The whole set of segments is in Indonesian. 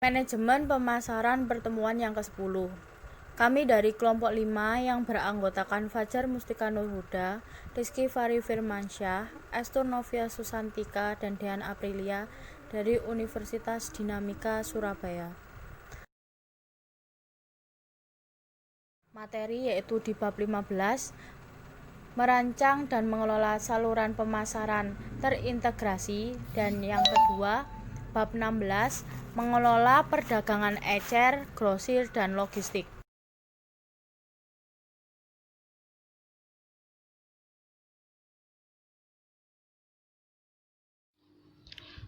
Manajemen pemasaran pertemuan yang ke-10. Kami dari kelompok 5 yang beranggotakan Fajar Mustika Nurhuda, Rizky Fari Firmansyah, Estur Novia Susantika, dan Dean Aprilia dari Universitas Dinamika Surabaya. Materi yaitu di bab 15, merancang dan mengelola saluran pemasaran terintegrasi, dan yang kedua, bab 16, mengelola perdagangan ecer, grosir, dan logistik.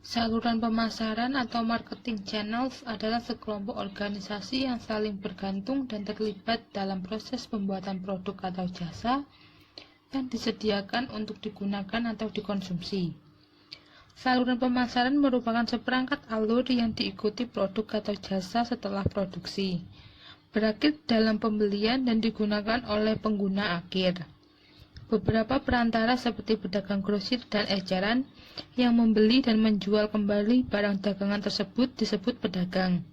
Saluran pemasaran atau marketing channels adalah sekelompok organisasi yang saling bergantung dan terlibat dalam proses pembuatan produk atau jasa yang disediakan untuk digunakan atau dikonsumsi. Saluran pemasaran merupakan seperangkat alur yang diikuti produk atau jasa setelah produksi, berakhir dalam pembelian dan digunakan oleh pengguna akhir. Beberapa perantara seperti pedagang grosir dan eceran yang membeli dan menjual kembali barang dagangan tersebut disebut pedagang.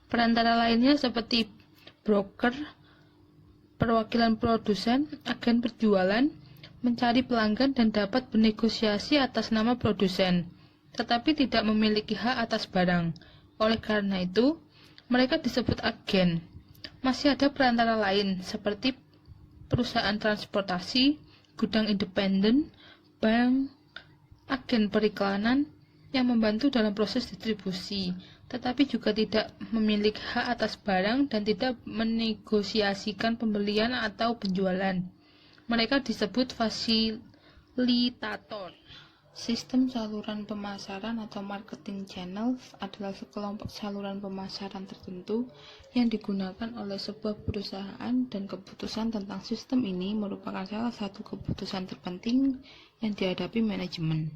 Perantara lainnya seperti broker, perwakilan produsen, agen penjualan, mencari pelanggan dan dapat bernegosiasi atas nama produsen, tetapi tidak memiliki hak atas barang. Oleh karena itu, mereka disebut agen. Masih ada perantara lain seperti perusahaan transportasi, gudang independen, bank, agen periklanan yang membantu dalam proses distribusi, tetapi juga tidak memiliki hak atas barang dan tidak menegosiasikan pembelian atau penjualan. Mereka disebut fasilitator. Sistem saluran pemasaran atau marketing channels adalah sekelompok saluran pemasaran tertentu yang digunakan oleh sebuah perusahaan, dan keputusan tentang sistem ini merupakan salah satu keputusan terpenting yang dihadapi manajemen.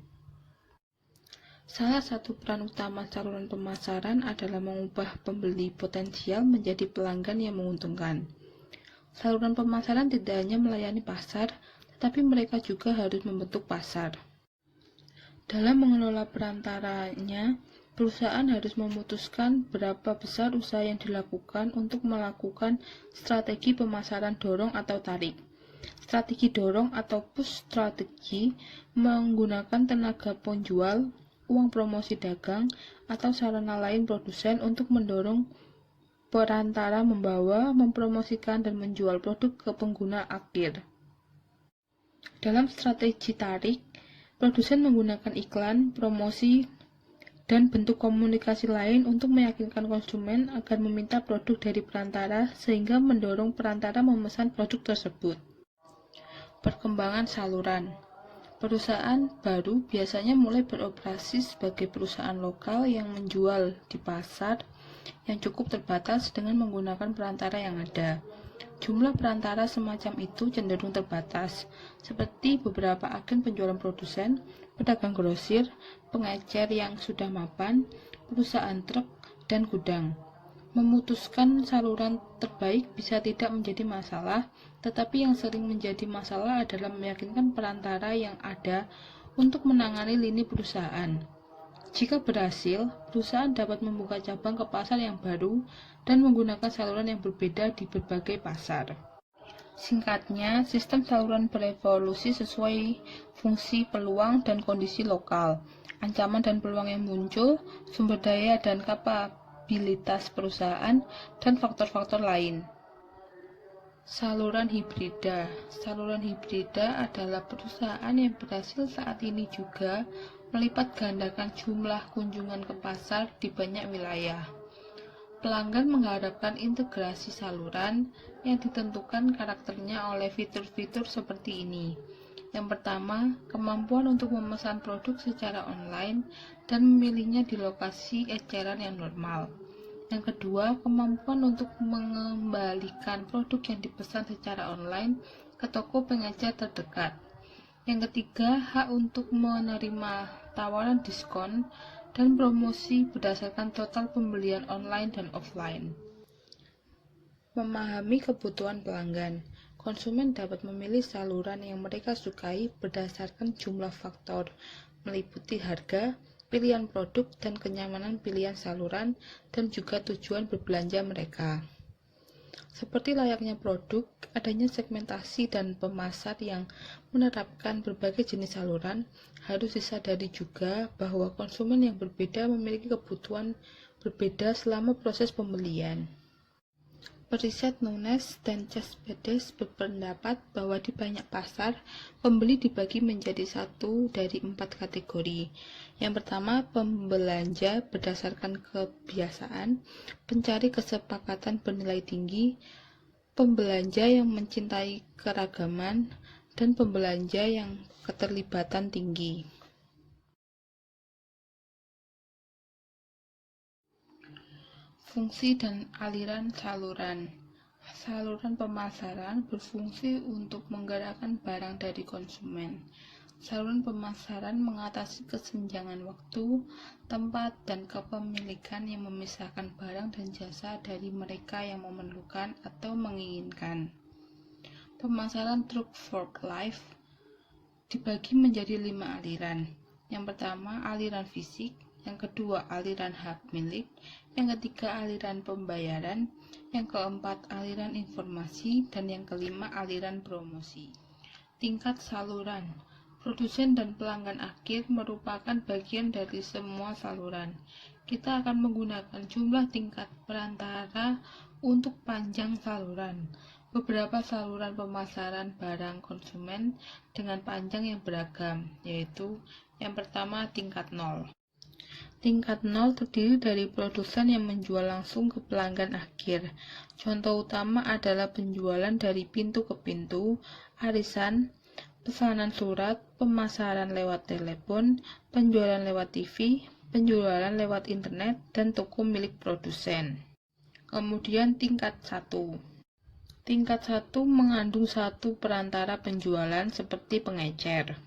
Salah satu peran utama saluran pemasaran adalah mengubah pembeli potensial menjadi pelanggan yang menguntungkan. Saluran pemasaran tidak hanya melayani pasar, tetapi mereka juga harus membentuk pasar. Dalam mengelola perantaranya, perusahaan harus memutuskan berapa besar usaha yang dilakukan untuk melakukan strategi pemasaran dorong atau tarik. Strategi dorong atau push strategi menggunakan tenaga penjual, uang promosi dagang, atau sarana lain produsen untuk mendorong perantara membawa, mempromosikan, dan menjual produk ke pengguna akhir. Dalam strategi tarik, produsen menggunakan iklan, promosi, dan bentuk komunikasi lain untuk meyakinkan konsumen agar meminta produk dari perantara sehingga mendorong perantara memesan produk tersebut. Perkembangan saluran. Perusahaan baru biasanya mulai beroperasi sebagai perusahaan lokal yang menjual di pasar yang cukup terbatas dengan menggunakan perantara yang ada. Jumlah perantara semacam itu cenderung terbatas, seperti beberapa agen penjualan produsen, pedagang grosir, pengecer yang sudah mapan, perusahaan truk, dan gudang. Memutuskan saluran terbaik bisa tidak menjadi masalah, tetapi yang sering menjadi masalah adalah meyakinkan perantara yang ada untuk menangani lini perusahaan. Jika berhasil, perusahaan dapat membuka cabang ke pasar yang baru dan menggunakan saluran yang berbeda di berbagai pasar. Singkatnya, sistem saluran berevolusi sesuai fungsi, peluang, dan kondisi lokal, ancaman dan peluang yang muncul, sumber daya dan kapabilitas perusahaan, dan faktor-faktor lain. Saluran hibrida. Saluran hibrida adalah perusahaan yang berhasil saat ini juga melipat gandakan jumlah kunjungan ke pasar di banyak wilayah. Pelanggan mengharapkan integrasi saluran yang ditentukan karakternya oleh fitur-fitur seperti ini. Yang pertama, kemampuan untuk memesan produk secara online dan memilihnya di lokasi eceran yang normal. Yang kedua, kemampuan untuk mengembalikan produk yang dipesan secara online ke toko pengecer terdekat. Yang ketiga, hak untuk menerima tawaran diskon dan promosi berdasarkan total pembelian online dan offline. Memahami kebutuhan pelanggan. Konsumen dapat memilih saluran yang mereka sukai berdasarkan jumlah faktor, meliputi harga, pilihan produk dan kenyamanan pilihan saluran, dan juga tujuan berbelanja mereka. Seperti layaknya produk, adanya segmentasi dan pemasar yang menerapkan berbagai jenis saluran, harus disadari juga bahwa konsumen yang berbeda memiliki kebutuhan berbeda selama proses pembelian. Periset Nunes dan Cespedes berpendapat bahwa di banyak pasar, pembeli dibagi menjadi 1 dari 4 kategori. Yang pertama, pembelanja berdasarkan kebiasaan, pencari kesepakatan bernilai tinggi, pembelanja yang mencintai keragaman, dan pembelanja yang keterlibatan tinggi. Fungsi dan aliran saluran. Saluran pemasaran berfungsi untuk menggerakkan barang dari konsumen. Saluran pemasaran mengatasi kesenjangan waktu, tempat, dan kepemilikan yang memisahkan barang dan jasa dari mereka yang memerlukan atau menginginkan. Pemasaran Truck for Life dibagi menjadi 5 aliran. Yang pertama, aliran fisik. Yang kedua, aliran hak milik. Yang ketiga, aliran pembayaran. Yang keempat, aliran informasi. Dan yang kelima, aliran promosi. Tingkat saluran. Produsen dan pelanggan akhir merupakan bagian dari semua saluran. Kita akan menggunakan jumlah tingkat perantara untuk panjang saluran. Beberapa saluran pemasaran barang konsumen dengan panjang yang beragam, yaitu yang pertama, tingkat 0. Tingkat 0 terdiri dari produsen yang menjual langsung ke pelanggan akhir. Contoh utama adalah penjualan dari pintu ke pintu, arisan, pesanan surat, pemasaran lewat telepon, penjualan lewat TV, penjualan lewat internet, dan toko milik produsen. Kemudian tingkat 1. Tingkat 1 mengandung satu perantara penjualan seperti pengecer.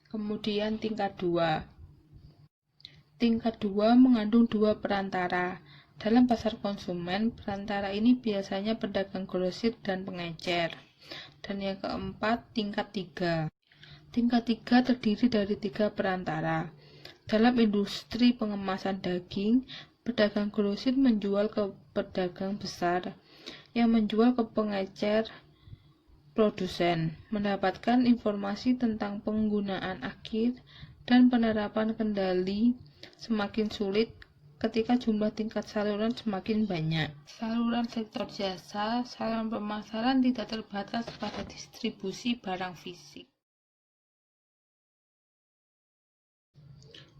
Kemudian tingkat 2. Tingkat 2 mengandung 2 perantara. Dalam pasar konsumen, perantara ini biasanya pedagang grosir dan pengecer. Dan yang keempat, tingkat 3. Tingkat 3 terdiri dari 3 perantara. Dalam industri pengemasan daging, pedagang grosir menjual ke pedagang besar, yang menjual ke pengecer produsen, mendapatkan informasi tentang penggunaan akhir dan penerapan kendali semakin sulit ketika jumlah tingkat saluran semakin banyak. Saluran sektor jasa, saluran pemasaran tidak terbatas pada distribusi barang fisik.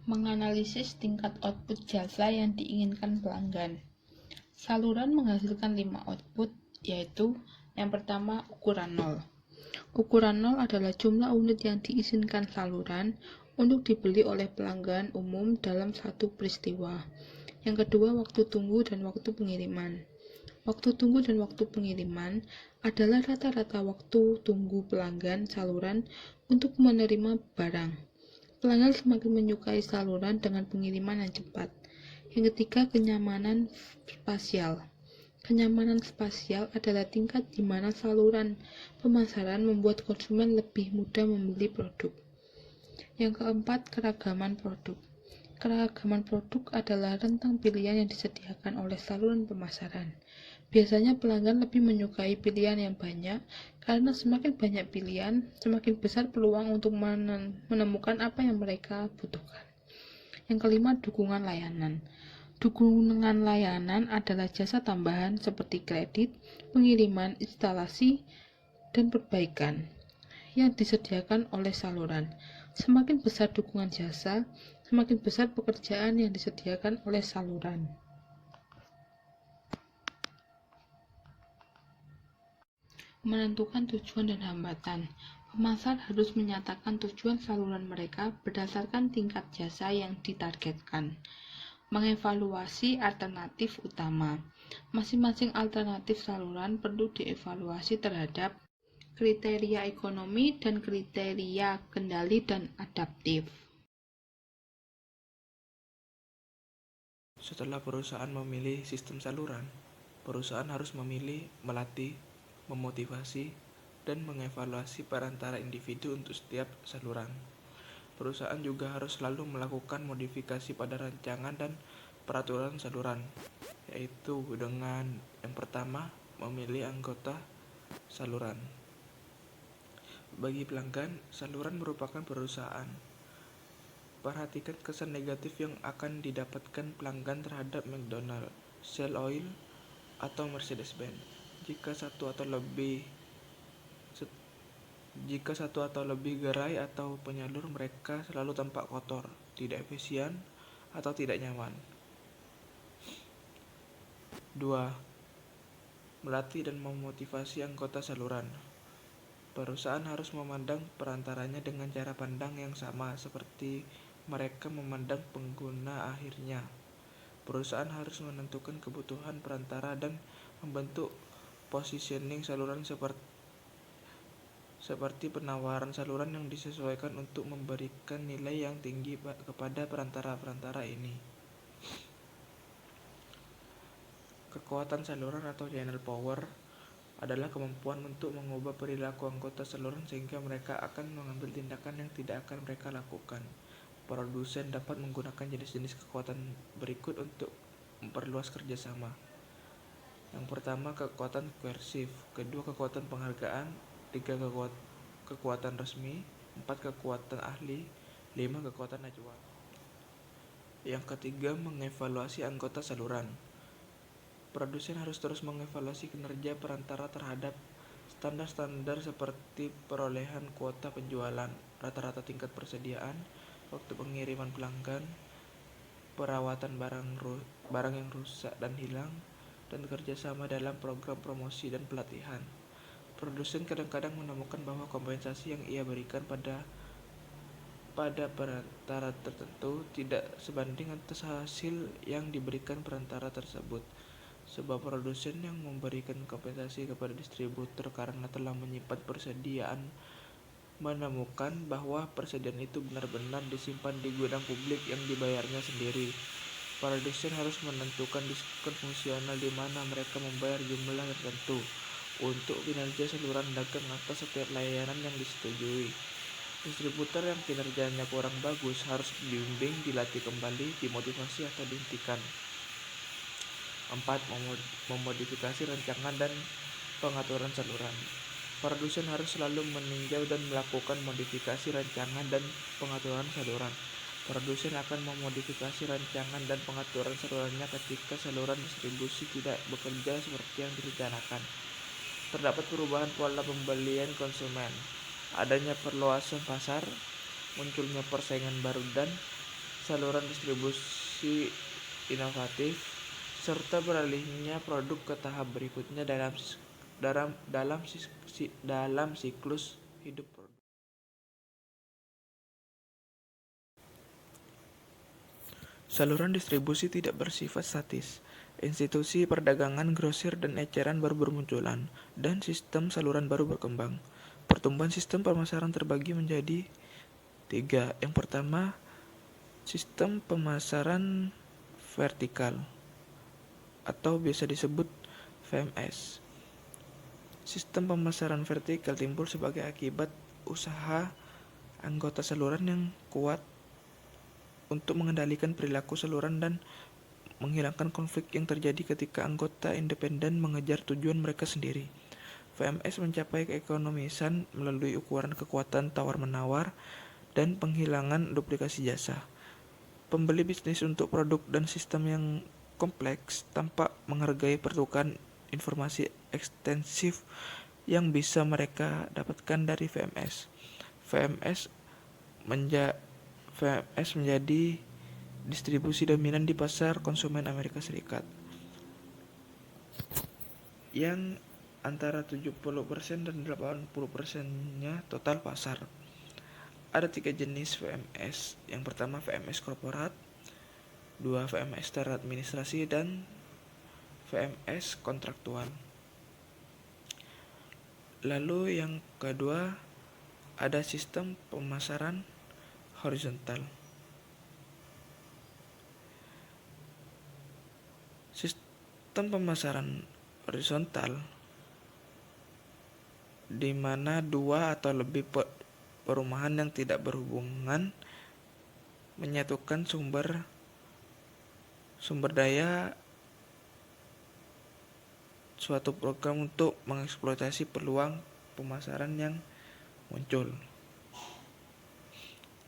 Menganalisis tingkat output jasa yang diinginkan pelanggan. Saluran menghasilkan 5 output, yaitu yang pertama, ukuran 0. Ukuran 0 adalah jumlah unit yang diizinkan saluran untuk dibeli oleh pelanggan umum dalam satu peristiwa. Yang kedua, waktu tunggu dan waktu pengiriman. Waktu tunggu dan waktu pengiriman adalah rata-rata waktu tunggu pelanggan saluran untuk menerima barang. Pelanggan semakin menyukai saluran dengan pengiriman yang cepat. Yang ketiga, kenyamanan spasial. Kenyamanan spasial adalah tingkat di mana saluran pemasaran membuat konsumen lebih mudah membeli produk. Yang keempat, keragaman produk. Keragaman produk adalah rentang pilihan yang disediakan oleh saluran pemasaran. Biasanya pelanggan lebih menyukai pilihan yang banyak karena semakin banyak pilihan, semakin besar peluang untuk menemukan apa yang mereka butuhkan. Yang kelima, dukungan layanan. Dukungan layanan adalah jasa tambahan seperti kredit, pengiriman, instalasi, dan perbaikan yang disediakan oleh saluran. Semakin besar dukungan jasa, semakin besar pekerjaan yang disediakan oleh saluran. Menentukan tujuan dan hambatan. Pemasar harus menyatakan tujuan saluran mereka berdasarkan tingkat jasa yang ditargetkan. Mengevaluasi alternatif utama. Masing-masing alternatif saluran perlu dievaluasi terhadap kriteria ekonomi dan kriteria kendali dan adaptif. Setelah perusahaan memilih sistem saluran, perusahaan harus memilih, melatih, memotivasi, dan mengevaluasi perantara individu untuk setiap saluran. Perusahaan juga harus selalu melakukan modifikasi pada rancangan dan peraturan saluran, yaitu dengan yang pertama, memilih anggota saluran. Bagi pelanggan, saluran merupakan perusahaan. Perhatikan kesan negatif yang akan didapatkan pelanggan terhadap McDonald, Shell Oil, atau Mercedes-Benz jika satu atau lebih gerai atau penyalur mereka selalu tampak kotor, tidak efisien, atau tidak nyaman. 2. Melatih dan memotivasi anggota saluran. Perusahaan harus memandang perantaranya dengan cara pandang yang sama seperti mereka memandang pengguna akhirnya. Perusahaan harus menentukan kebutuhan perantara dan membentuk positioning saluran seperti penawaran saluran yang disesuaikan untuk memberikan nilai yang tinggi kepada perantara-perantara ini. Kekuatan saluran atau channel power adalah kemampuan untuk mengubah perilaku anggota saluran sehingga mereka akan mengambil tindakan yang tidak akan mereka lakukan. Produsen dapat menggunakan jenis-jenis kekuatan berikut untuk memperluas kerjasama. Yang pertama, kekuatan koersif. Kedua, kekuatan penghargaan. Tiga, kekuatan resmi. 4, kekuatan ahli. 5, kekuatan acuan. Yang ketiga, mengevaluasi anggota saluran. Produsen harus terus mengevaluasi kinerja perantara terhadap standar-standar seperti perolehan kuota penjualan, rata-rata tingkat persediaan, waktu pengiriman pelanggan, perawatan barang yang rusak dan hilang, dan kerjasama dalam program promosi dan pelatihan. Produsen kadang-kadang menemukan bahwa kompensasi yang ia berikan pada perantara tertentu tidak sebanding atas hasil yang diberikan perantara tersebut. Sebuah produsen yang memberikan kompensasi kepada distributor karena telah menyimpan persediaan menemukan bahwa persediaan itu benar-benar disimpan di gudang publik yang dibayarnya sendiri. Produsen harus menentukan diskon fungsional di mana mereka membayar jumlah tertentu untuk kinerja saluran dagang atas setiap layanan yang disetujui. Distributor yang kinerjanya kurang bagus harus dibimbing, dilatih kembali, dimotivasi atau dihentikan. 4. Memodifikasi rancangan dan pengaturan saluran. Produsen harus selalu meninjau dan melakukan modifikasi rancangan dan pengaturan saluran. Produsen akan memodifikasi rancangan dan pengaturan salurannya ketika saluran distribusi tidak bekerja seperti yang direncanakan. Terdapat perubahan pola pembelian konsumen, adanya perluasan pasar, munculnya persaingan baru dan saluran distribusi inovatif, serta beralihnya produk ke tahap berikutnya dalam siklus hidup produk. Saluran distribusi tidak bersifat statis. Institusi perdagangan, grosir, dan eceran baru bermunculan, dan sistem saluran baru berkembang. Pertumbuhan sistem pemasaran terbagi menjadi 3. Yang pertama, sistem pemasaran vertikal atau biasa disebut VMS. Sistem pemasaran vertikal timbul sebagai akibat usaha anggota saluran yang kuat untuk mengendalikan perilaku saluran dan menghilangkan konflik yang terjadi ketika anggota independen mengejar tujuan mereka sendiri. VMS mencapai keekonomisan melalui ukuran kekuatan tawar-menawar dan penghilangan duplikasi jasa. Pembeli bisnis untuk produk dan sistem yang kompleks tanpa menghargai pertukaran informasi ekstensif yang bisa mereka dapatkan dari VMS. VMS menjadi distribusi dominan di pasar konsumen Amerika Serikat yang antara 70% dan 80%-nya total pasar. Ada 3 jenis VMS. Yang pertama VMS korporat, 2 VMS teradministrasi, dan VMS kontraktual. Lalu yang kedua ada sistem pemasaran horizontal. Sistem pemasaran horizontal di mana 2 atau lebih perumahan yang tidak berhubungan, menyatukan sumber daya suatu program untuk mengeksploitasi peluang pemasaran yang muncul.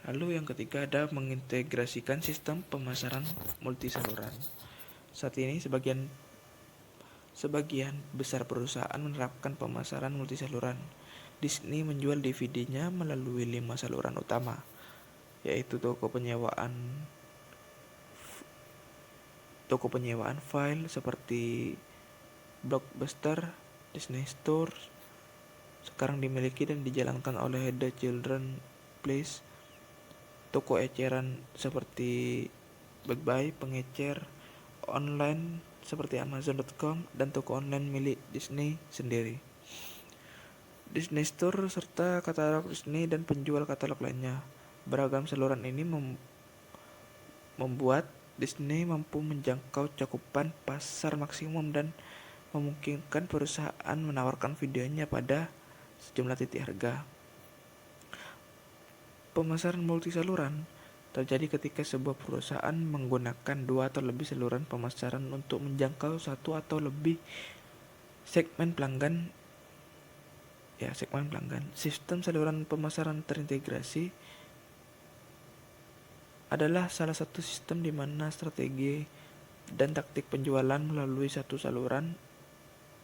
Lalu yang ketiga ada mengintegrasikan sistem pemasaran multisaluran. Saat ini sebagian besar perusahaan menerapkan pemasaran multisaluran. Disney menjual DVD-nya melalui 5 saluran utama, yaitu toko penyewaan file seperti Blockbuster, Disney Store, sekarang dimiliki dan dijalankan oleh The Children's Place, toko eceran seperti Best Buy, pengecer online seperti Amazon.com, dan toko online milik Disney sendiri, Disney Store, serta katalog Disney dan penjual katalog lainnya. Beragam saluran ini membuat Disney mampu menjangkau cakupan pasar maksimum dan memungkinkan perusahaan menawarkan videonya pada sejumlah titik harga. Pemasaran multisaluran terjadi ketika sebuah perusahaan menggunakan 2 atau lebih saluran pemasaran untuk menjangkau satu atau lebih segmen pelanggan. Sistem saluran pemasaran terintegrasi adalah salah satu sistem di mana strategi dan taktik penjualan melalui satu saluran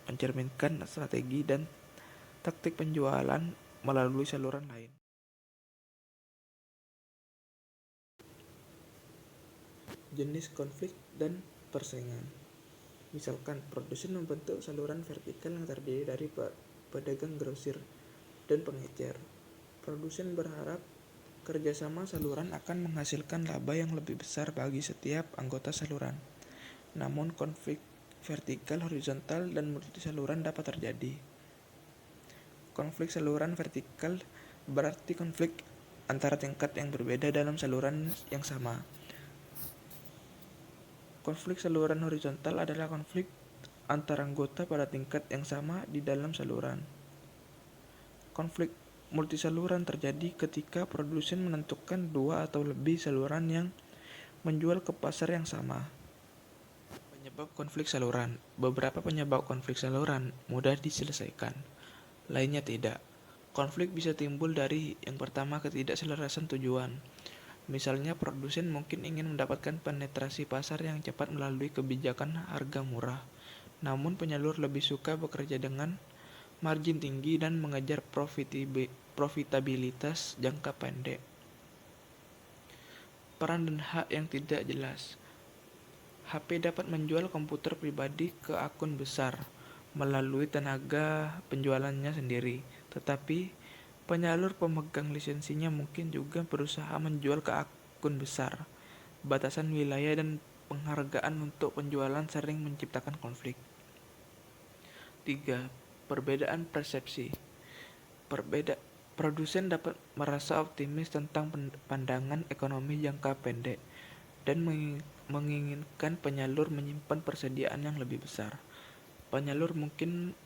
mencerminkan strategi dan taktik penjualan melalui saluran lain. Jenis konflik dan persaingan. Misalkan, produsen membentuk saluran vertikal yang terdiri dari pedagang grosir dan pengecer. Produsen berharap kerjasama saluran akan menghasilkan laba yang lebih besar bagi setiap anggota saluran. Namun konflik vertikal, horizontal, dan multisaluran dapat terjadi. Konflik saluran vertikal berarti konflik antara tingkat yang berbeda dalam saluran yang sama. Konflik saluran horizontal adalah konflik antara anggota pada tingkat yang sama di dalam saluran. Konflik multisaluran terjadi ketika produsen menentukan 2 atau lebih saluran yang menjual ke pasar yang sama. Penyebab konflik saluran. Beberapa penyebab konflik saluran mudah diselesaikan, lainnya tidak. Konflik bisa timbul dari yang pertama, ketidakselarasan tujuan. Misalnya, produsen mungkin ingin mendapatkan penetrasi pasar yang cepat melalui kebijakan harga murah, namun penyalur lebih suka bekerja dengan margin tinggi dan mengejar profitabilitas jangka pendek. Peran dan hak yang tidak jelas. HP dapat menjual komputer pribadi ke akun besar melalui tenaga penjualannya sendiri, tetapi penyalur pemegang lisensinya mungkin juga berusaha menjual ke akun besar. Batasan wilayah dan penghargaan untuk penjualan sering menciptakan konflik. 3. Perbedaan persepsi. Produsen dapat merasa optimis tentang pandangan ekonomi jangka pendek dan menginginkan penyalur menyimpan persediaan yang lebih besar. Penyalur mungkin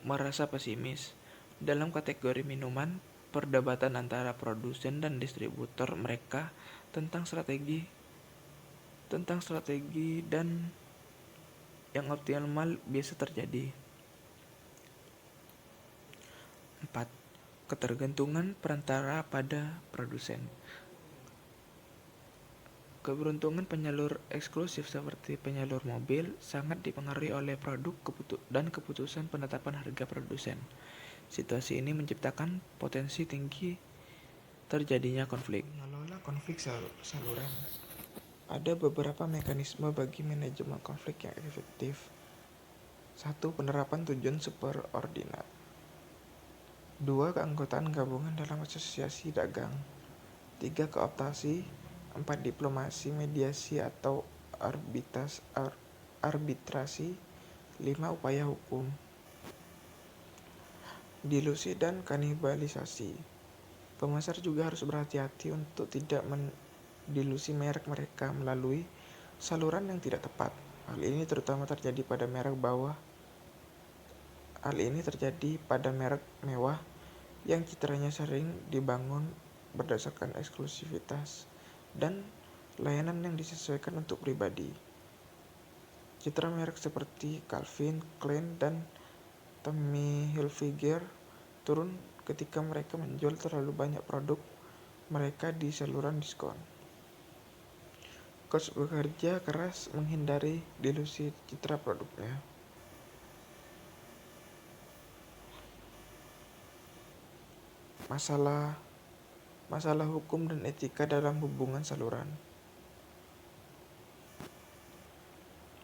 merasa pesimis. Dalam kategori minuman, perdebatan antara produsen dan distributor mereka tentang strategi dan yang optimal biasa terjadi. 4. Ketergantungan perantara pada produsen. Keberuntungan penyalur eksklusif seperti penyalur mobil sangat dipengaruhi oleh produk dan keputusan penetapan harga produsen. Situasi ini menciptakan potensi tinggi terjadinya konflik. Mengelola konflik saluran. Ada beberapa mekanisme bagi manajemen konflik yang efektif. 1. Penerapan tujuan superordinat. 2. Keanggotaan gabungan dalam asosiasi dagang. 3. Kooptasi. 4. Diplomasi, mediasi atau arbitrasi. 5. Upaya hukum. Dilusi dan kanibalisasi. Pemasar juga harus berhati-hati untuk tidak mendilusi merek mereka melalui saluran yang tidak tepat. Hal ini terutama terjadi pada merek mewah yang citranya sering dibangun berdasarkan eksklusivitas dan layanan yang disesuaikan untuk pribadi. Citra merek seperti Calvin Klein dan Tommy Hilfiger turun ketika mereka menjual terlalu banyak produk mereka di saluran diskon. Coach bekerja keras menghindari delusi citra produknya. Masalah hukum dan etika dalam hubungan saluran.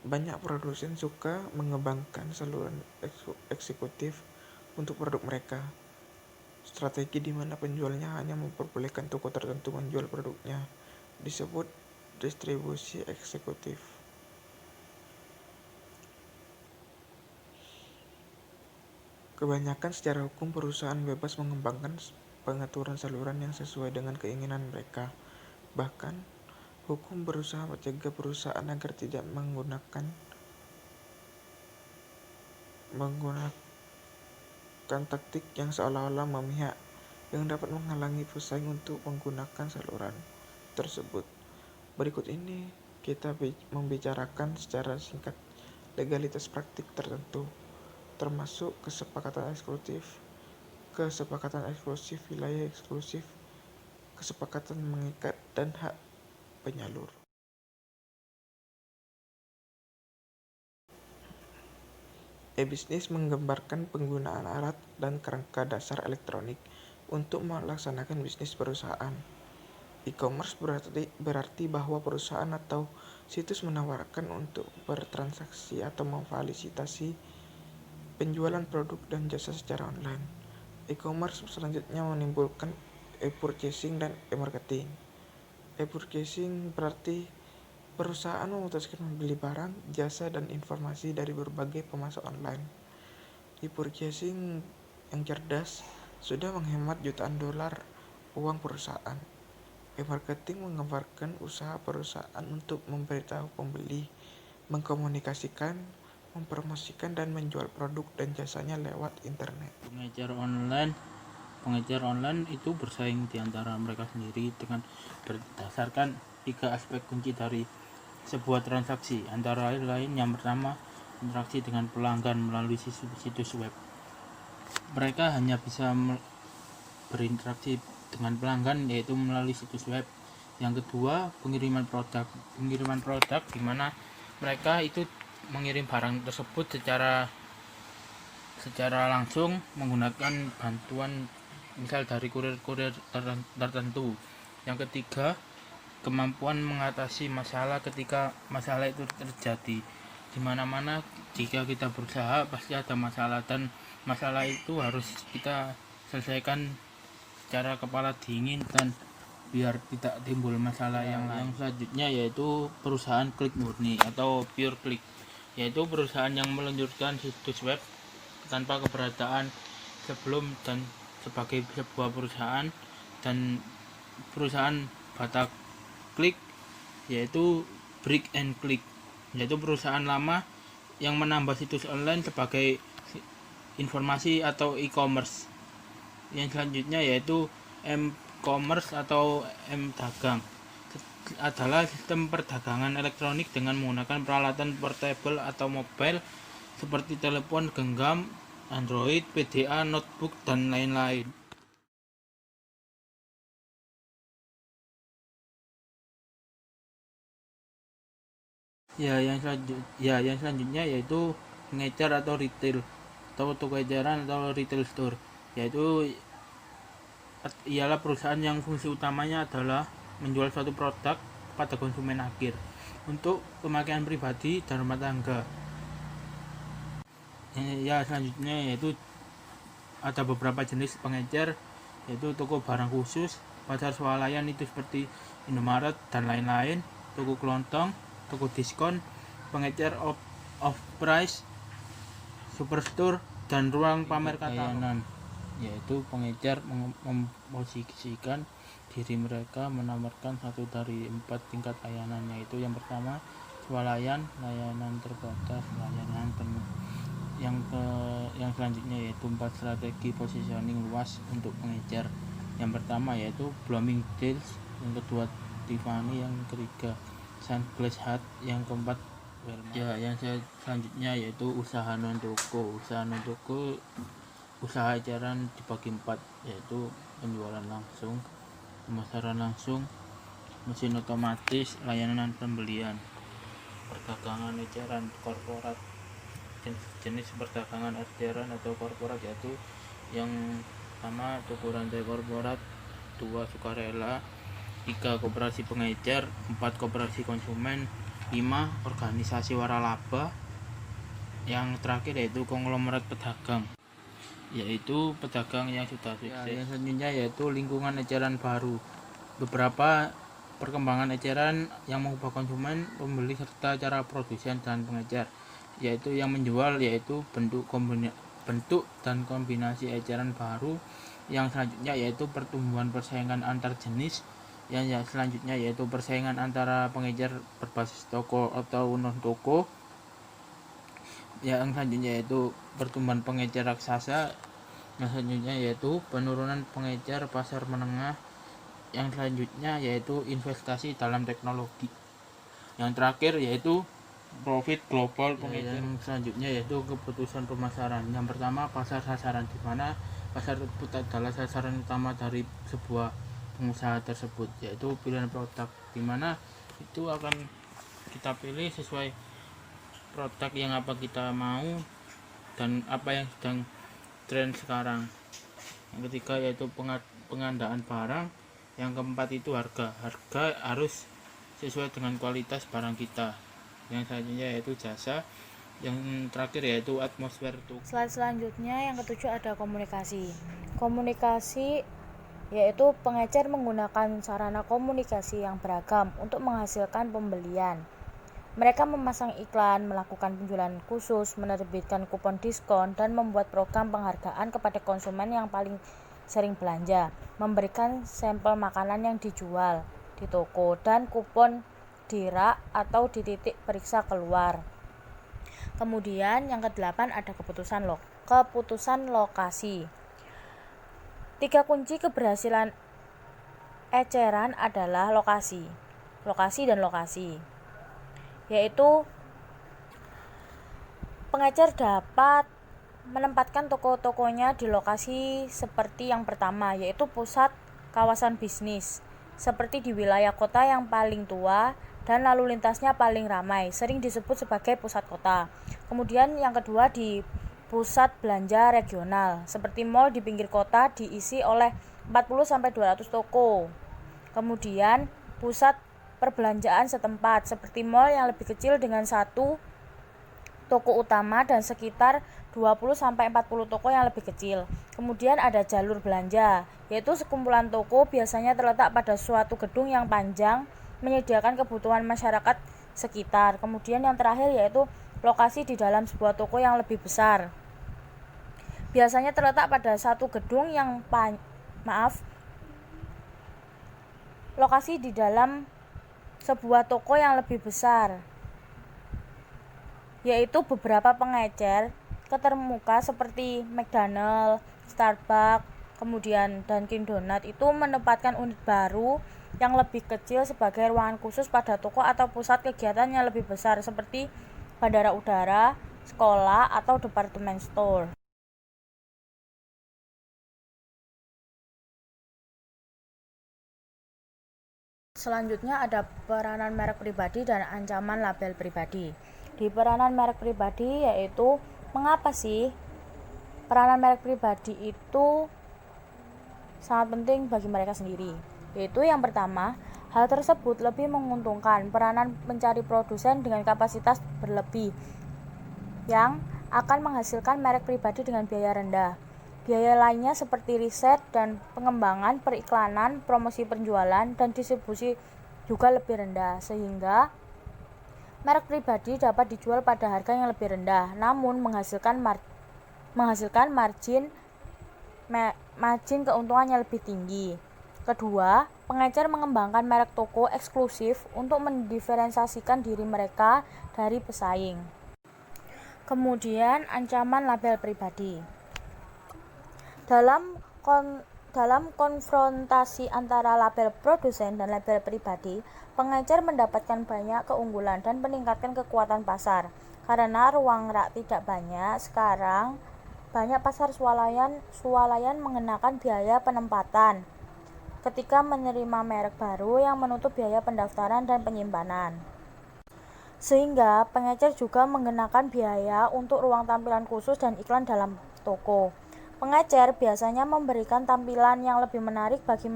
Banyak produsen suka mengembangkan saluran eksekutif untuk produk mereka. Strategi di mana penjualnya hanya memperbolehkan toko tertentu menjual produknya disebut distribusi eksekutif. Kebanyakan secara hukum perusahaan bebas mengembangkan pengaturan saluran yang sesuai dengan keinginan mereka. Bahkan, hukum berusaha mencegah perusahaan agar tidak menggunakan taktik yang seolah-olah memihak, yang dapat menghalangi pesaing untuk menggunakan saluran tersebut. Berikut ini kita membicarakan secara singkat legalitas praktik tertentu, termasuk kesepakatan eksklusif, wilayah eksklusif, kesepakatan mengikat, dan hak penyalur. E-bisnis menggambarkan penggunaan alat dan kerangka dasar elektronik untuk melaksanakan bisnis perusahaan. E-commerce berarti bahwa perusahaan atau situs menawarkan untuk bertransaksi atau memfasilitasi penjualan produk dan jasa secara online. E-commerce selanjutnya menimbulkan e-purchasing dan e-marketing. E-purchasing berarti perusahaan memutuskan membeli barang, jasa, dan informasi dari berbagai pemasok online. E-purchasing yang cerdas sudah menghemat jutaan dolar uang perusahaan. E-marketing menggambarkan usaha perusahaan untuk memberitahu pembeli, mengkomunikasikan, mempromosikan, dan menjual produk dan jasanya lewat internet. Pengecer online itu bersaing di antara mereka sendiri dengan berdasarkan 3 aspek kunci dari sebuah transaksi, antara lain yang pertama, interaksi dengan pelanggan melalui situs web. Mereka hanya bisa berinteraksi dengan pelanggan yaitu melalui situs web. Yang kedua, pengiriman produk di mana mereka itu mengirim barang tersebut secara langsung menggunakan bantuan misal dari kurir tertentu. Yang ketiga, kemampuan mengatasi masalah ketika masalah itu terjadi. Di mana-mana jika kita berusaha pasti ada masalah, dan masalah itu harus kita selesaikan secara kepala dingin dan biar tidak timbul masalah yang lain. Yang selanjutnya yaitu perusahaan klik murni atau pure click, yaitu perusahaan yang meluncurkan situs web tanpa keberadaan sebelum dan sebagai sebuah perusahaan, dan perusahaan bata klik yaitu brick and click, yaitu perusahaan lama yang menambah situs online sebagai informasi atau e-commerce. Yang selanjutnya yaitu m-commerce atau m-dagang, adalah sistem perdagangan elektronik dengan menggunakan peralatan portable atau mobile seperti telepon genggam, Android, PDA, notebook, dan lain-lain. Yang selanjutnya yaitu pengecer atau retail atau toko eceran atau retail store, yaitu ialah perusahaan yang fungsi utamanya adalah menjual suatu produk pada konsumen akhir untuk pemakaian pribadi dan rumah tangga. Selanjutnya yaitu ada beberapa jenis pengecer, yaitu toko barang khusus, pasar swalayan itu seperti Indomaret dan lain-lain, toko kelontong, toko diskon, pengecer off price, superstore, dan ruang pamer katalog. Yaitu pengecer memposisikan diri mereka menawarkan satu dari 4 tingkat layanan, yaitu yang pertama swalayan, layanan terbatas, layanan penuh. Yang Yang selanjutnya yaitu 4 strategi positioning luas untuk pengecer. Yang pertama yaitu Bloomingdale's, yang kedua Tiffany, yang ketiga Sunglass Hut, yang keempat Walmart. Ya, yang selanjutnya yaitu usaha non toko. Usaha non toko, usaha eceran dibagi 4, yaitu penjualan langsung, pemasaran langsung, mesin otomatis, layanan pembelian. Perdagangan eceran korporat. Jenis perdagangan eceran atau korporat yaitu yang pertama toko rantai korporat, 2 sukarela, 3 koperasi pengecer, 4 koperasi konsumen, 5 organisasi waralaba, yang terakhir yaitu konglomerat pedagang, yaitu pedagang yang sudah sukses. Yang selanjutnya yaitu lingkungan eceran baru. Beberapa perkembangan eceran yang mengubah konsumen, pembeli, serta cara produsen dan pengecer, yaitu yang menjual yaitu bentuk dan kombinasi eceran baru. Yang selanjutnya yaitu pertumbuhan persaingan antar jenis. Yang selanjutnya yaitu persaingan antara pengecer berbasis toko atau non toko. Yang selanjutnya yaitu pertumbuhan pengecer raksasa. Yang selanjutnya yaitu penurunan pengecer pasar menengah. Yang selanjutnya yaitu investasi dalam teknologi. Yang terakhir yaitu profit global pengecer. Yang selanjutnya yaitu keputusan pemasaran. Yang pertama pasar sasaran, di mana pasar tersebut adalah sasaran utama dari sebuah pengusaha tersebut, yaitu pilihan produk, di mana itu akan kita pilih sesuai produk yang apa kita mau dan apa yang sedang tren sekarang. Yang ketiga yaitu pengadaan barang. Yang keempat itu harga harus sesuai dengan kualitas barang kita. Yang selanjutnya yaitu jasa. Yang terakhir yaitu atmosfer toko. Slide selanjutnya yang ketujuh ada komunikasi. Komunikasi yaitu pengecer menggunakan sarana komunikasi yang beragam untuk menghasilkan pembelian. Mereka memasang iklan, melakukan penjualan khusus, menerbitkan kupon diskon, dan membuat program penghargaan kepada konsumen yang paling sering belanja, memberikan sampel makanan yang dijual di toko, dan kupon di rak atau di titik periksa keluar. Kemudian yang ke-8 ada keputusan lokasi. 3 kunci keberhasilan eceran adalah lokasi, yaitu pengecer dapat menempatkan toko-tokonya di lokasi seperti yang pertama, yaitu pusat kawasan bisnis, seperti di wilayah kota yang paling tua dan lalu lintasnya paling ramai, sering disebut sebagai pusat kota. Kemudian yang kedua di pusat belanja regional, seperti mal di pinggir kota diisi oleh 40-200 toko. Kemudian pusat perbelanjaan setempat, seperti mal yang lebih kecil dengan 1 toko utama dan sekitar 20-40 toko yang lebih kecil. Kemudian ada jalur belanja, yaitu sekumpulan toko biasanya terletak pada suatu gedung yang panjang, menyediakan kebutuhan masyarakat sekitar. Kemudian yang terakhir yaitu lokasi di dalam sebuah toko yang lebih besar. Biasanya terletak pada satu gedung yang lokasi di dalam sebuah toko yang lebih besar, yaitu beberapa pengecer ketermuka seperti McDonald, Starbucks, kemudian Dunkin Donut itu menempatkan unit baru yang lebih kecil sebagai ruangan khusus pada toko atau pusat kegiatan yang lebih besar seperti bandara udara, sekolah, atau department store. Selanjutnya ada peranan merek pribadi dan ancaman label pribadi. Di peranan merek pribadi yaitu mengapa sih peranan merek pribadi itu sangat penting bagi mereka sendiri. Yaitu yang pertama, hal tersebut lebih menguntungkan peranan mencari produsen dengan kapasitas berlebih yang akan menghasilkan merek pribadi dengan biaya rendah. Biaya lainnya seperti riset dan pengembangan, periklanan, promosi penjualan, dan distribusi juga lebih rendah, sehingga merek pribadi dapat dijual pada harga yang lebih rendah, namun menghasilkan margin keuntungan yang lebih tinggi. Kedua, pengecer mengembangkan merek toko eksklusif untuk mendiferensiasikan diri mereka dari pesaing. Kemudian ancaman label pribadi. Dalam konfrontasi antara label produsen dan label pribadi, pengecer mendapatkan banyak keunggulan dan meningkatkan kekuatan pasar. Karena ruang rak tidak banyak, sekarang banyak pasar swalayan mengenakan biaya penempatan ketika menerima merek baru yang menutup biaya pendaftaran dan penyimpanan. Sehingga pengecer juga mengenakan biaya untuk ruang tampilan khusus dan iklan dalam toko. Pengecer biasanya memberikan tampilan yang lebih menarik bagi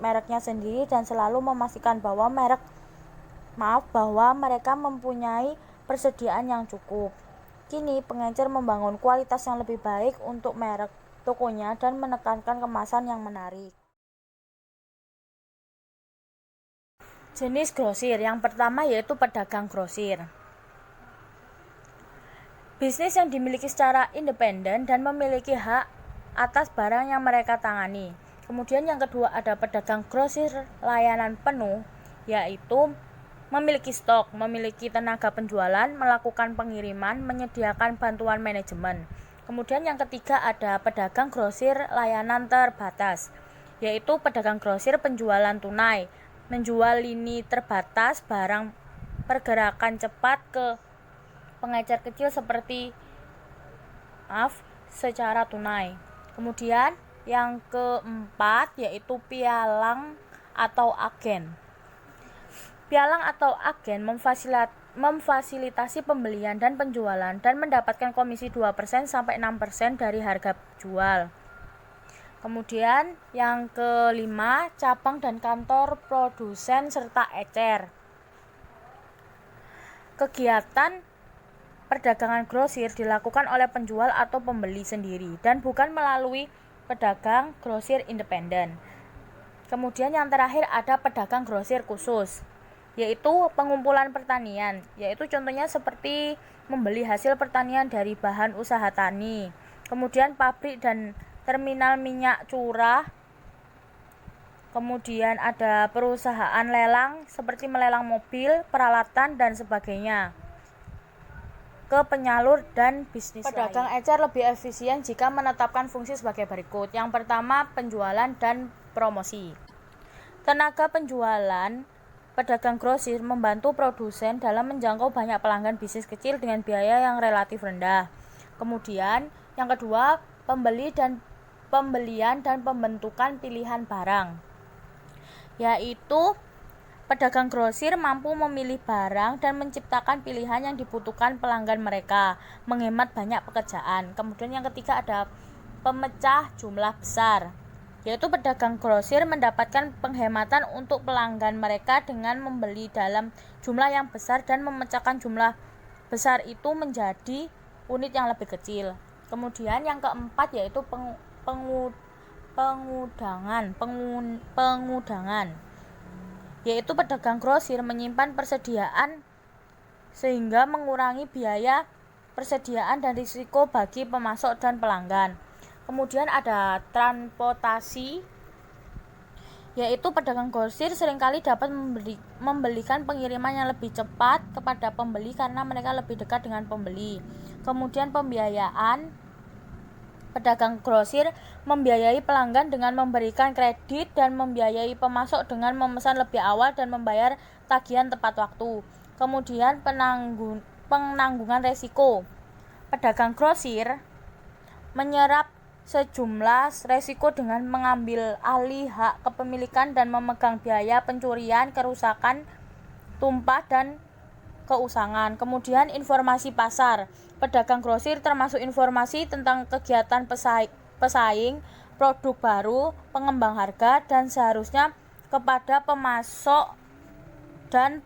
mereknya sendiri dan selalu memastikan bahwa mereka mempunyai persediaan yang cukup. Kini pengecer membangun kualitas yang lebih baik untuk merek tokonya dan menekankan kemasan yang menarik. Jenis grosir yang pertama yaitu pedagang grosir. Bisnis yang dimiliki secara independen dan memiliki hak atas barang yang mereka tangani. Kemudian yang kedua ada pedagang grosir layanan penuh, yaitu memiliki stok, memiliki tenaga penjualan, melakukan pengiriman, menyediakan bantuan manajemen. Kemudian yang ketiga ada pedagang grosir layanan terbatas, yaitu pedagang grosir penjualan tunai, menjual lini terbatas barang pergerakan cepat ke pengecer kecil secara tunai. Kemudian yang keempat yaitu pialang atau agen. Pialang atau agen memfasilitasi pembelian dan penjualan dan mendapatkan komisi 2% sampai 6% dari harga jual. Kemudian yang kelima, cabang dan kantor produsen serta ecer. Kegiatan perdagangan grosir dilakukan oleh penjual atau pembeli sendiri dan bukan melalui pedagang grosir independen. Kemudian yang terakhir ada pedagang grosir khusus, yaitu pengumpulan pertanian, yaitu contohnya seperti membeli hasil pertanian dari bahan usaha tani. Kemudian pabrik dan terminal minyak curah. Kemudian ada perusahaan lelang seperti melelang mobil, peralatan dan sebagainya ke penyalur dan bisnis pedagang ecer lebih efisien jika menetapkan fungsi sebagai berikut. Yang pertama, penjualan dan promosi. Tenaga penjualan pedagang grosir membantu produsen dalam menjangkau banyak pelanggan bisnis kecil dengan biaya yang relatif rendah. Kemudian, yang kedua, pembelian dan pembentukan pilihan barang, yaitu pedagang grosir mampu memilih barang dan menciptakan pilihan yang dibutuhkan pelanggan mereka, menghemat banyak pekerjaan. Kemudian yang ketiga ada pemecah jumlah besar, yaitu pedagang grosir mendapatkan penghematan untuk pelanggan mereka dengan membeli dalam jumlah yang besar dan memecahkan jumlah besar itu menjadi unit yang lebih kecil. Kemudian yang keempat yaitu pengudangan, yaitu pedagang grosir menyimpan persediaan sehingga mengurangi biaya persediaan dan risiko bagi pemasok dan pelanggan. Kemudian ada transportasi, yaitu pedagang grosir seringkali dapat membelikan pengiriman yang lebih cepat kepada pembeli karena mereka lebih dekat dengan pembeli. Kemudian pembiayaan, pedagang grosir membiayai pelanggan dengan memberikan kredit dan membiayai pemasok dengan memesan lebih awal dan membayar tagihan tepat waktu. Kemudian penanggungan resiko. Pedagang grosir menyerap sejumlah resiko dengan mengambil alih hak kepemilikan dan memegang biaya pencurian, kerusakan, tumpah, dan keusangan. Kemudian informasi pasar. Pedagang grosir termasuk informasi tentang kegiatan pesaing, produk baru, pengembang harga, dan seharusnya kepada pemasok dan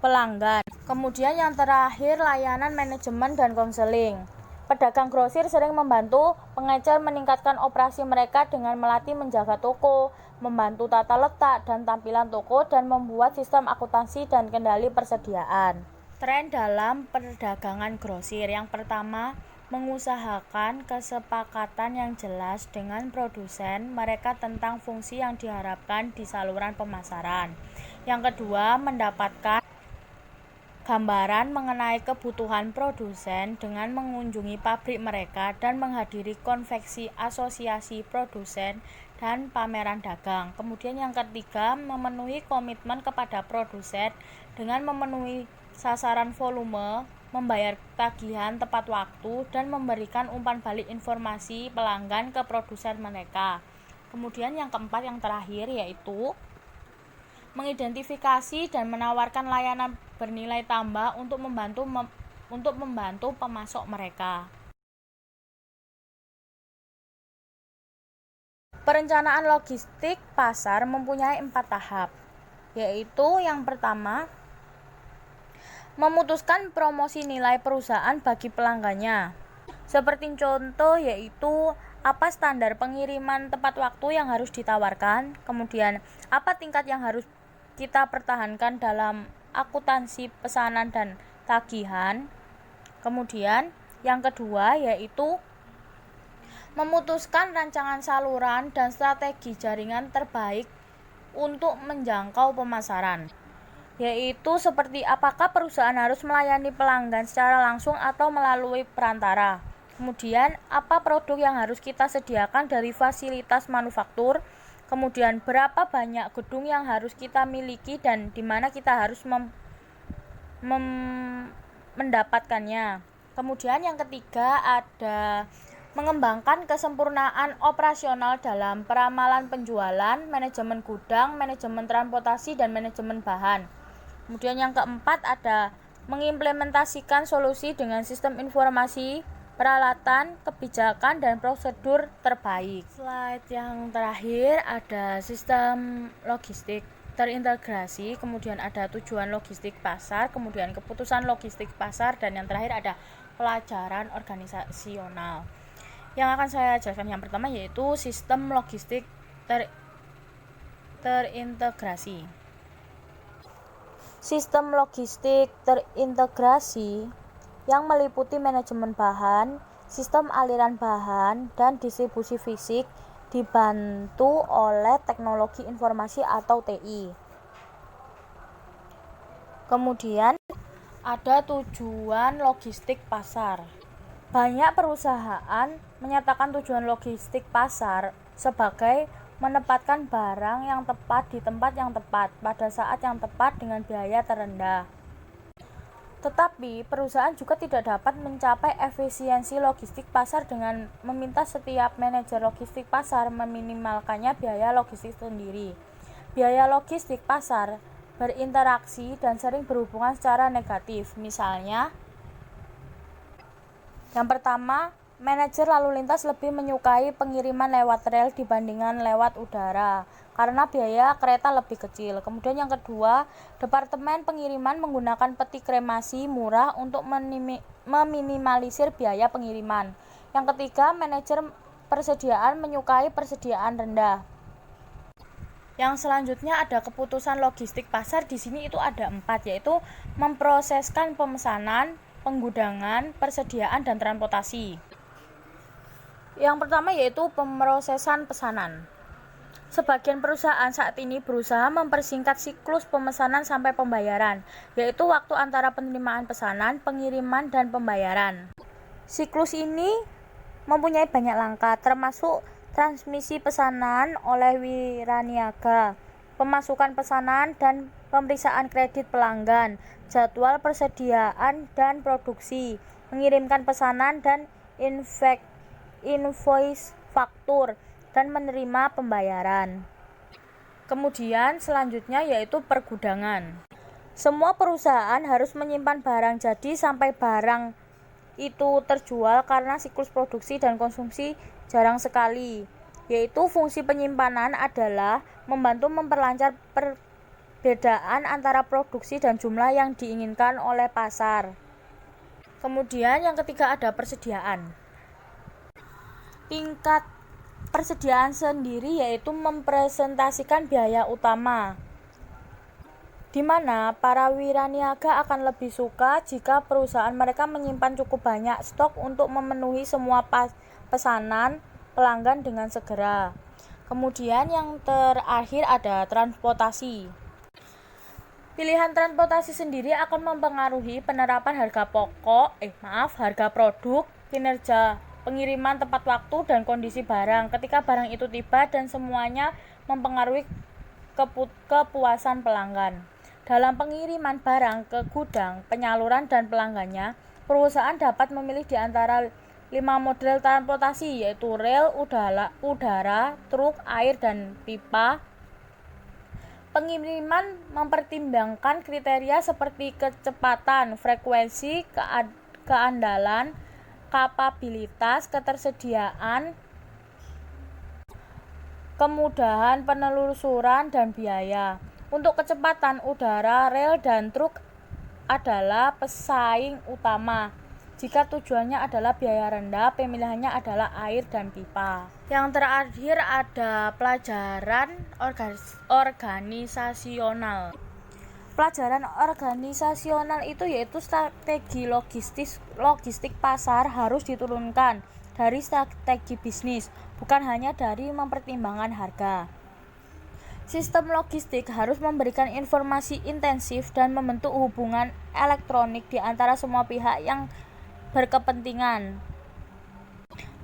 pelanggan. Kemudian yang terakhir, layanan manajemen dan konseling. Pedagang grosir sering membantu pengecer meningkatkan operasi mereka dengan melatih menjaga toko, membantu tata letak dan tampilan toko, dan membuat sistem akuntansi dan kendali persediaan. Tren dalam perdagangan grosir. Yang pertama, mengusahakan kesepakatan yang jelas dengan produsen mereka tentang fungsi yang diharapkan di saluran pemasaran. Yang kedua, mendapatkan gambaran mengenai kebutuhan produsen dengan mengunjungi pabrik mereka dan menghadiri konveksi asosiasi produsen dan pameran dagang. Kemudian yang ketiga, memenuhi komitmen kepada produsen dengan memenuhi sasaran volume, membayar tagihan tepat waktu, dan memberikan umpan balik informasi pelanggan ke produsen mereka. Kemudian yang keempat, yang terakhir, yaitu mengidentifikasi dan menawarkan layanan bernilai tambah untuk membantu pemasok mereka. Perencanaan logistik pasar mempunyai 4 tahap, yaitu yang pertama, memutuskan promosi nilai perusahaan bagi pelanggannya. Seperti contoh yaitu apa standar pengiriman tepat waktu yang harus ditawarkan, kemudian apa tingkat yang harus kita pertahankan dalam akuntansi pesanan dan tagihan. Kemudian yang kedua yaitu memutuskan rancangan saluran dan strategi jaringan terbaik untuk menjangkau pemasaran, yaitu seperti apakah perusahaan harus melayani pelanggan secara langsung atau melalui perantara. Kemudian apa produk yang harus kita sediakan dari fasilitas manufaktur, kemudian berapa banyak gedung yang harus kita miliki dan di mana kita harus mendapatkannya. Kemudian yang ketiga ada mengembangkan kesempurnaan operasional dalam peramalan penjualan, manajemen gudang, manajemen transportasi, dan manajemen bahan. Kemudian yang keempat ada mengimplementasikan solusi dengan sistem informasi, peralatan, kebijakan, dan prosedur terbaik. Slide yang terakhir ada sistem logistik terintegrasi, kemudian ada tujuan logistik pasar, kemudian keputusan logistik pasar, dan yang terakhir ada pelajaran organisasional. Yang akan saya jelaskan yang pertama yaitu sistem logistik terintegrasi. Sistem logistik terintegrasi yang meliputi manajemen bahan, sistem aliran bahan, dan distribusi fisik dibantu oleh teknologi informasi atau TI. Kemudian ada tujuan logistik pasar. Banyak perusahaan menyatakan tujuan logistik pasar sebagai menempatkan barang yang tepat di tempat yang tepat pada saat yang tepat dengan biaya terendah. Tetapi perusahaan juga tidak dapat mencapai efisiensi logistik pasar dengan meminta setiap manajer logistik pasar meminimalkannya biaya logistik sendiri. Biaya logistik pasar berinteraksi dan sering berhubungan secara negatif. Misalnya, yang pertama, manajer lalu lintas lebih menyukai pengiriman lewat rel dibandingkan lewat udara karena biaya kereta lebih kecil. Kemudian yang kedua, departemen pengiriman menggunakan peti kremasi murah untuk meminimalisir biaya pengiriman. Yang ketiga, manajer persediaan menyukai persediaan rendah. Yang selanjutnya ada keputusan logistik pasar. Di sini itu ada 4, yaitu memproseskan pemesanan, penggudangan, persediaan, dan transportasi. Yang pertama yaitu pemrosesan pesanan. Sebagian perusahaan saat ini berusaha mempersingkat siklus pemesanan sampai pembayaran, yaitu waktu antara penerimaan pesanan, pengiriman, dan pembayaran. Siklus ini mempunyai banyak langkah, termasuk transmisi pesanan oleh wiraniaga, pemasukan pesanan dan pemeriksaan kredit pelanggan, jadwal persediaan dan produksi, mengirimkan pesanan dan invoice faktur, dan menerima pembayaran. Kemudian selanjutnya yaitu pergudangan. Semua perusahaan harus menyimpan barang jadi sampai barang itu terjual karena siklus produksi dan konsumsi jarang sekali. Yaitu fungsi penyimpanan adalah membantu memperlancar perbedaan antara produksi dan jumlah yang diinginkan oleh pasar. Kemudian yang ketiga ada persediaan. Tingkat persediaan sendiri yaitu mempresentasikan biaya utama, di mana para wiraniaga akan lebih suka jika perusahaan mereka menyimpan cukup banyak stok untuk memenuhi semua pesanan pelanggan dengan segera. Kemudian yang terakhir ada transportasi. Pilihan transportasi sendiri akan mempengaruhi penerapan harga produk, kinerja pengiriman tepat waktu, dan kondisi barang ketika barang itu tiba, dan semuanya mempengaruhi kepuasan pelanggan. Dalam pengiriman barang ke gudang, penyaluran, dan pelanggannya, perusahaan dapat memilih di antara 5 model transportasi, yaitu rel, udara, truk, air, dan pipa. Pengiriman mempertimbangkan kriteria seperti kecepatan, frekuensi, keandalan, kapabilitas, ketersediaan, kemudahan penelusuran, dan biaya. Untuk kecepatan, udara, rel, dan truk adalah pesaing utama. Jika tujuannya adalah biaya rendah, pemilihannya adalah air dan pipa. Yang terakhir ada pelajaran organisasional. Pelajaran organisasional itu yaitu strategi logistik pasar harus diturunkan dari strategi bisnis, bukan hanya dari mempertimbangkan harga. Sistem logistik harus memberikan informasi intensif dan membentuk hubungan elektronik di antara semua pihak yang berkepentingan.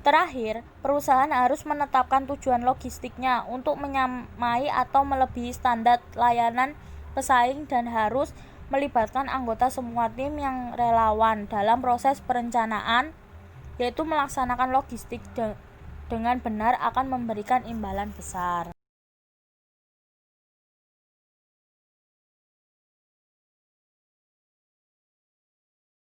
Terakhir, perusahaan harus menetapkan tujuan logistiknya untuk menyamai atau melebihi standar layanan pesaing dan harus melibatkan anggota semua tim yang relawan dalam proses perencanaan, yaitu melaksanakan logistik dengan benar akan memberikan imbalan besar.